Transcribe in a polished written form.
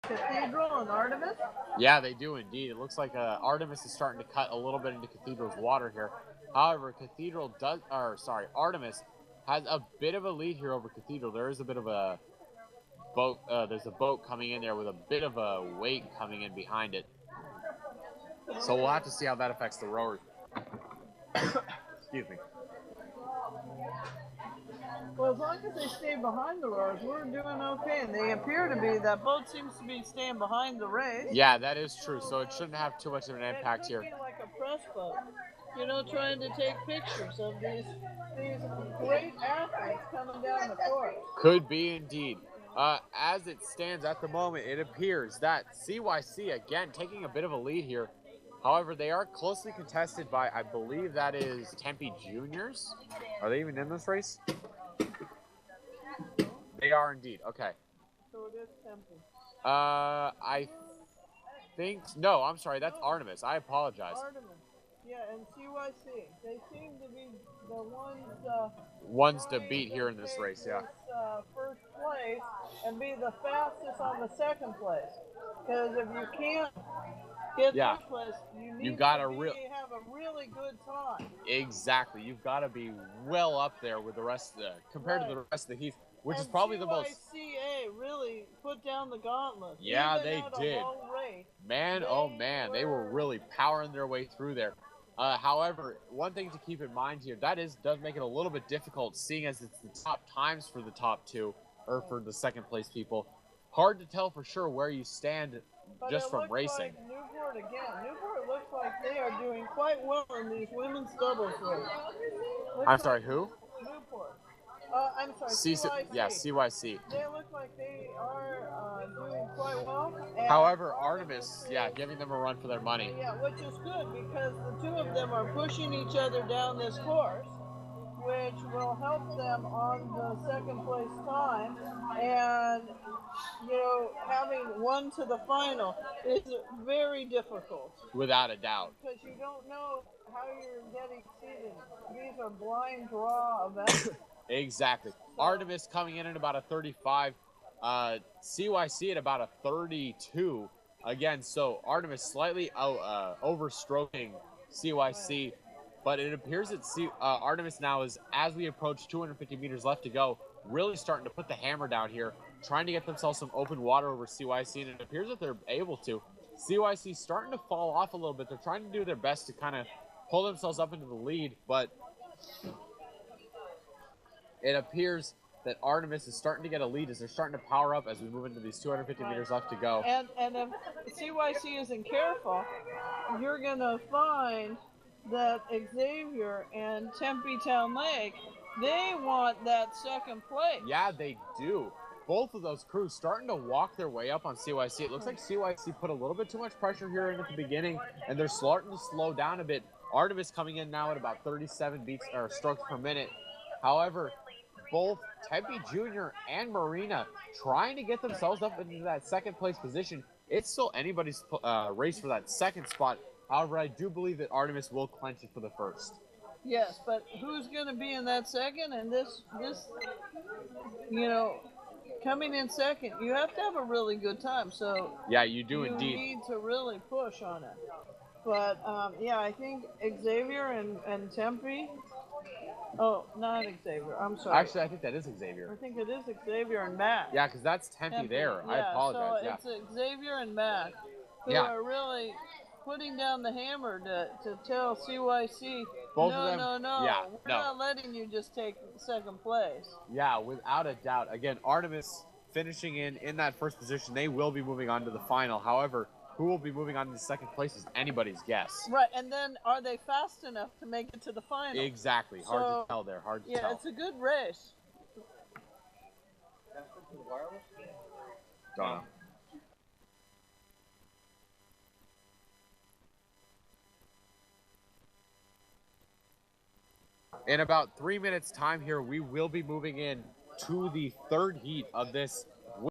Cathedral and Artemis? Yeah, they do indeed. It looks like Artemis is starting to cut a little bit into Cathedral's water here. However, Artemis has a bit of a lead here over Cathedral. There is a bit of a boat. There's a boat coming in there with a bit of a weight coming in behind it. So we'll have to see how that affects the rowers. Excuse me. Well, as long as they stay behind the rowers, we're doing okay. And they appear to be. That boat seems to be staying behind the race. Yeah, that is true. So it shouldn't have too much of an impact here. It could be like a press boat, you know, trying to take pictures of these great athletes coming down the course. Could be indeed. As it stands at the moment, it appears that CYC, again, taking a bit of a lead here. However, they are closely contested by, I believe that is Tempe Juniors. Are they even in this race? They are indeed. Okay. So it is Tempe. I think, no, I'm sorry, that's Artemis. I apologize. Artemis. Yeah, and CYC. They seem to be the ones to beat here in this race, yeah. First place and be the fastest on the second place. Because if you can't get first place, you need to have a really good time. Exactly. You've got to be well up there with the rest of compared to the rest of the heat, which is probably the most. CYCA really put down the gauntlet. Yeah, they did. Man, oh man, they were really powering their way through there. However, one thing to keep in mind here, does make it a little bit difficult, seeing as it's the top times for the top two, or for the second place people. Hard to tell for sure where you stand just from racing. Like Newport again. Newport looks like they are doing quite well in these women's doubles races. I'm sorry, who? Newport. I'm sorry, CYC. Yeah, CYC. They look like they are doing quite well. However, Artemis, giving them a run for their money. Yeah, which is good because the two of them are pushing each other down this course, which will help them on the second place time. And, you know, having one to the final is very difficult. Without a doubt. Because you don't know how you're getting seated. These are blind draw events. Exactly. Artemis coming in at about a 35. CYC at about a 32. Again, so Artemis slightly overstroking CYC. But it appears that Artemis now is, as we approach 250 meters left to go, really starting to put the hammer down here, trying to get themselves some open water over CYC, and it appears that they're able to. CYC starting to fall off a little bit. They're trying to do their best to kind of pull themselves up into the lead, but it appears that Artemis is starting to get a lead as they're starting to power up as we move into these 250 meters left to go. And if CYC isn't careful, you're going to find that Xavier and Tempe Town Lake, they want that second place. Yeah, they do. Both of those crews starting to walk their way up on CYC. It looks like CYC put a little bit too much pressure here in at the beginning, and they're starting to slow down a bit. Artemis coming in now at about 37 strokes per minute. However, both Tempe Jr. and Marina trying to get themselves up into that second place position. It's still anybody's race for that second spot. However, I do believe that Artemis will clinch it for the first. Yes, but who's going to be in that second? And this, you know, coming in second, you have to have a really good time. So yeah, you do indeed. You need to really push on it. But yeah, I think Xavier and Tempe. Oh, not Xavier. I'm sorry. Actually, I think that is Xavier. I think it is Xavier and Matt. Yeah, because that's Tempe there. Yeah, I apologize. So it's Xavier and Matt who are really putting down the hammer to tell CYC, both of them, no, we're not letting you just take second place. Yeah, without a doubt. Again, Artemis finishing in that first position. They will be moving on to the final. However, who will be moving on to the second place is anybody's guess. Right, and then are they fast enough to make it to the final? Exactly. Hard to tell there. Hard to tell. Yeah, it's a good race. Donna. In about 3 minutes' time here, we will be moving in to the third heat of this